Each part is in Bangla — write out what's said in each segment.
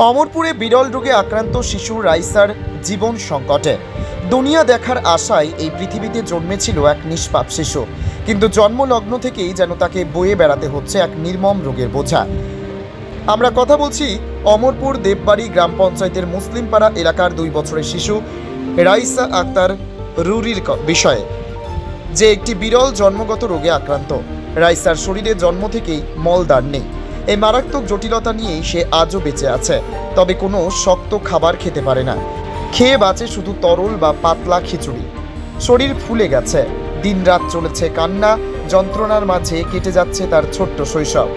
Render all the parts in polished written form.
অমরপুরে বিরল রোগে আক্রান্ত শিশু রাইসার জীবন সংকটে। দুনিয়া দেখার আশায় এই পৃথিবীতে জন্মেছিল এক নিষ্পাপ শিশু, কিন্তু জন্মলগ্ন থেকেই যেন তাকে বয়ে বেড়াতে হচ্ছে এক নির্মম রোগের বোঝা। আমরা কথা বলছি অমরপুর দেববাড়ি গ্রাম পঞ্চায়েতের মুসলিমপাড়া এলাকার 2 বছরের শিশু রাইসা আক্তার রুরির বিষয়ে, যে একটি বিরল জন্মগত রোগে আক্রান্ত। রাইসার শরীরে জন্ম থেকেই মলদ্বার নেই। এই মারাত্মক জটিলতা নিয়েই সে আজও বেঁচে আছে, তবে কোনো শক্ত খাবার খেতে পারে না। খেয়ে বাঁচে শুধু তরল বা পাতলা খিচুড়ি। শরীর ফুলে গেছে, দিনরাত চলেছে কান্না, যন্ত্রণার মাঝে কেটে যাচ্ছে তার ছোট্ট শৈশব।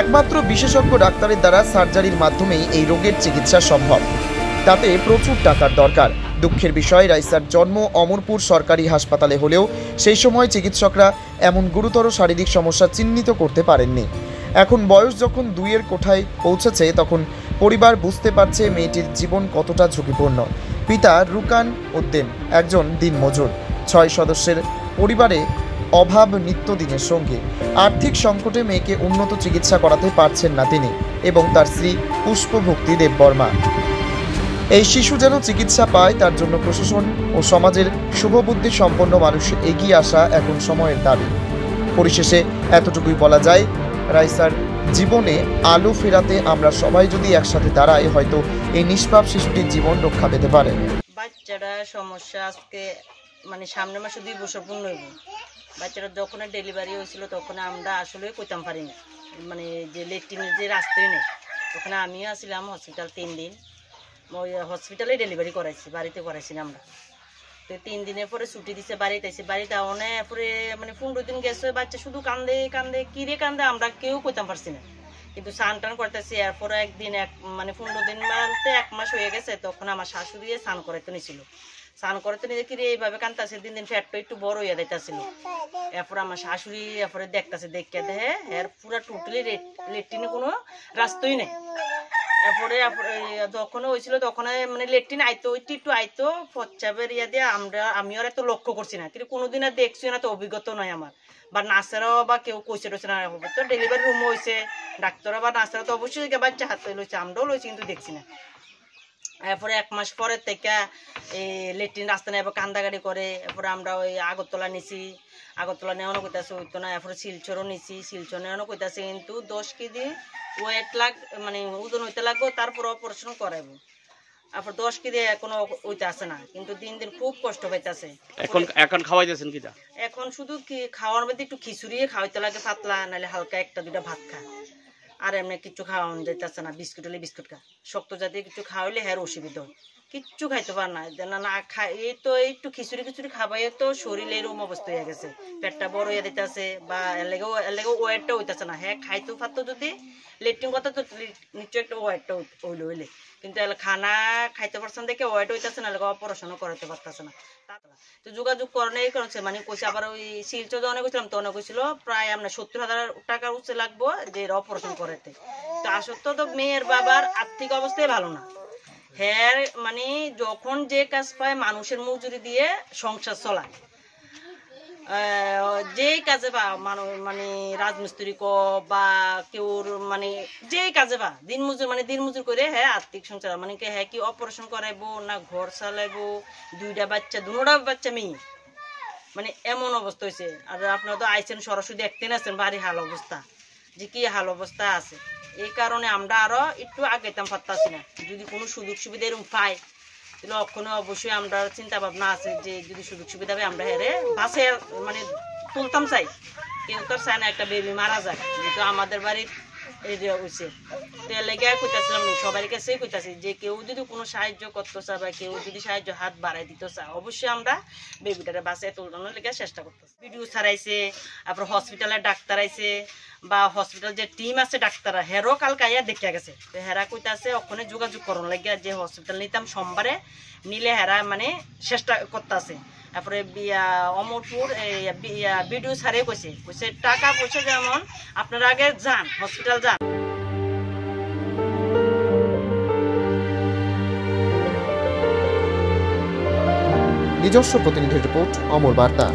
একমাত্র বিশেষজ্ঞ ডাক্তারের দ্বারা সার্জারির মাধ্যমেই এই রোগের চিকিৎসা সম্ভব, তাতে প্রচুর টাকার দরকার। দুঃখের বিষয়, রাইসার জন্ম অমরপুর সরকারি হাসপাতালে হলেও সেই সময় চিকিৎসকরা এমন গুরুতর শারীরিক সমস্যা চিহ্নিত করতে পারেননি। এখন বয়স যখন 2-এর কোঠায় পৌঁছেছে, তখন পরিবার বুঝতে পারছে মেয়েটির জীবন কতটা ঝুঁকিপূর্ণ। পিতা রুকান উদ্দিন একজন দিনমজুর। 6 সদস্যের পরিবারে অভাব নিত্যদিনের সঙ্গে। আর্থিক সংকটে মেয়েকে উন্নত চিকিৎসা করাতে পারছেন না তিনি এবং তার স্ত্রী পুষ্পভক্তি দেববর্মা। এই শিশু যেন চিকিৎসা পায়, তার জন্য প্রশাসন ও সমাজের শুভবুদ্ধি সম্পন্ন মানুষ এগিয়ে আসা এখন সময়ের দাবি। পরিশেষে এতটুকুই বলা যায়, রাইসার জীবনে আলো ফেরাতে আমরা সবাই যদি একসাথে দাঁড়াই, হয়তো এই নিষ্পাপ শিশুটির জীবন রক্ষা পেতে পারে। বাচ্চাটা সমস্যা আজকে সামনে মাসে 2 বছর পূর্ণ হইব। বাচ্চাটা যখন ডেলিভারি হয়েছিল তখন আমরা আসলে কইতাম পারি না, যে লেট্রিনের যে রাস্তাই নেই। তখন আমিও আসছিলাম হসপিটাল 3 দিন, ওই হসপিটালে ডেলিভারি করাইছি, বাড়িতে করাইছি না আমরা। তো 3 দিনের পরে ছুটি দিছে, বাড়িতে আইসি। বাড়িতে অনেক পরে 15 দিন গেছে, বাচ্চা শুধু কান্দে কান্দে, কিরে কান্দে আমরা কেউ কইতাম পারছি না। কিন্তু স্নান টান করতেছি। এরপরে একদিন 15 দিন বলতে 1 মাস হয়ে গেছে, তখন আমার শাশুড়ি স্নান করাইতে নিয়েছিল। স্নান করতে নিয়ে কিরে এইভাবে কান্দতেছে, দিন দিন ফ্যাটটা একটু বড় হইয়া যাইতেছিল। এরপর আমার শাশুড়ি এরপরে দেখতেছে, দেখে দেখে এর পুরা টোটালি লেট্রিনে কোনো রাস্তাই নেই। এরপরে যখন হয়েছিল তখন লেট্রিন আইতো, একটু আইতো ফচ্চাবের ইয়া দিয়ে আমি আর এত লক্ষ্য করছি না, কিন্তু কোনোদিন আর দেখছি না, তো অভিজ্ঞতা নয় আমার। বা নার্সেরাও বা কেউ কইছে টইছে না, তো ডেলিভারি রুম হয়েছে, ডাক্তাররা বা নার্সেরা তো অবশ্যই বাচ্চা হাতে লইছে, আমরাও লইছি, কিন্তু দেখছি না। এরপরে 1 মাস পরের থেকে এই লেট্রিন রাস্তা নেই, এবার কান্দাগাড়ি করে। এরপরে আমরা ওই আগরতলা নিছি, আগরতলা নেওয়ানো কইতাছে হইতো না। এরপরে শিলচরও নিছি, শিলচর নেওয়ানো কইতাছে, কিন্তু 10 কেজি ওয়েট ওজন হইতে লাগবো, তারপর অপারেশন করাইবো। তারপর 10 কেজি এখনো হইতে আসে না, কিন্তু দিন দিন খুব কষ্ট পাইতেছে। এখন খাওয়াইতেছেন কিটা? এখন শুধু খাওয়ার মধ্যে একটু খিচুড়ি খাওয়াইতে লাগে পাতলা, নাহলে হালকা 1-2টা ভাত খায়। আর এমনি কিছু খাওয়ানো যাইতেছে না, বিস্কুট হলে বিস্কুট খায়। শক্ত জাতীয় কিছু খাওয়াইলে হ্যাঁ অসুবিধা হয়, কিচ্ছু খাইতে পার না। না খাই, এই তো একটু খিচুড়ি খাবাই তো শরীরে এরকম অবস্থা হয়ে গেছে, পেটটা বড় হয়ে দিতেছে, বা এর লেগেও ওয়েটটা হইতেছে না। হ্যাঁ খাইতে পারতো যদি লেট্রিন কথা, তো নিশ্চয় একটা ওয়েটটা হইলে, কিন্তু খানা খাইতে পারছেন দেখে ওয়েট হইতেছে না, অপারেশনও করাতে পারতেছে না। তো যোগাযোগ করেন করেছে, কইছে আবার ওই শিলচর অনেক কইছিলাম, তো অনেক কইছিল প্রায় 70,000 টাকা উঠছে লাগবো যে অপারেশন করাতে। তো আসলে তো মেয়ের বাবার আর্থিক অবস্থাই ভালো না। হ্যাঁ যখন যে কাজ পায় মানুষের মজুরি দিয়ে সংসার চলায়, যে কাজে পা রাজমিস্ত্রি বা কেউর যে কাজে পা দিনমজুর করে হ্যাঁ আর্থিক সংসার হ্যাঁ কি অপারেশন করাইবো না ঘর চালাইবো, 2টা বাচ্চা মেয়ে, এমন অবস্থা হয়েছে। আর আপনারা তো আইছেন, সরাসরি দেখতেন আসছেন বাড়ি হাল অবস্থা, যে কি হাল অবস্থা আছে। এই কারণে আমরা আরো একটু আগাইতাম পারতাছি না। যদি কোনো সুযোগ সুবিধা এরকম পাই, তাহলে ওখানে অবশ্যই আমরা চিন্তা ভাবনা আছে যে যদি সুযোগ সুবিধা পাই আমরা হেরে বাসে তুলতাম চাই। কেউ তো চায় না একটা বেবি মারা যায়, যেহেতু আমাদের বাড়ির এই যে হয়েছে। তো এর লেগে কইতাছিলাম, সবার কাছেই কইতাছি যে কেউ যদি কোনো সাহায্য করতে চায় বা কেউ যদি সাহায্য হাত বাড়াই দিতে চায়, অবশ্যই আমরা বেবিটারে বাসে তুলানোর লেগে চেষ্টা করতেছি। ভিডিও ছাড়াইছে, তারপর হসপিটালের ডাক্তার আইছে, বা হসপিটাল যে টিম আছে ডাক্তাররা, হেরও কালকে আইয়া দেখিয়া গেছে। তো হেরা কইতাছে ওখানে যোগাযোগ করুন লাগিয়া, যে হসপিটাল নিতাম সোমবারে নিলে হেরা চেষ্টা করতেছে। তারপরে অমরপুর ভিডিও ছাড়ে কইছে টাকা পয়সা যেমন আপনারা আগে যান, হসপিটাল যান। নিজস্ব প্রতিনিধির রিপোর্ট, অমর বার্তা।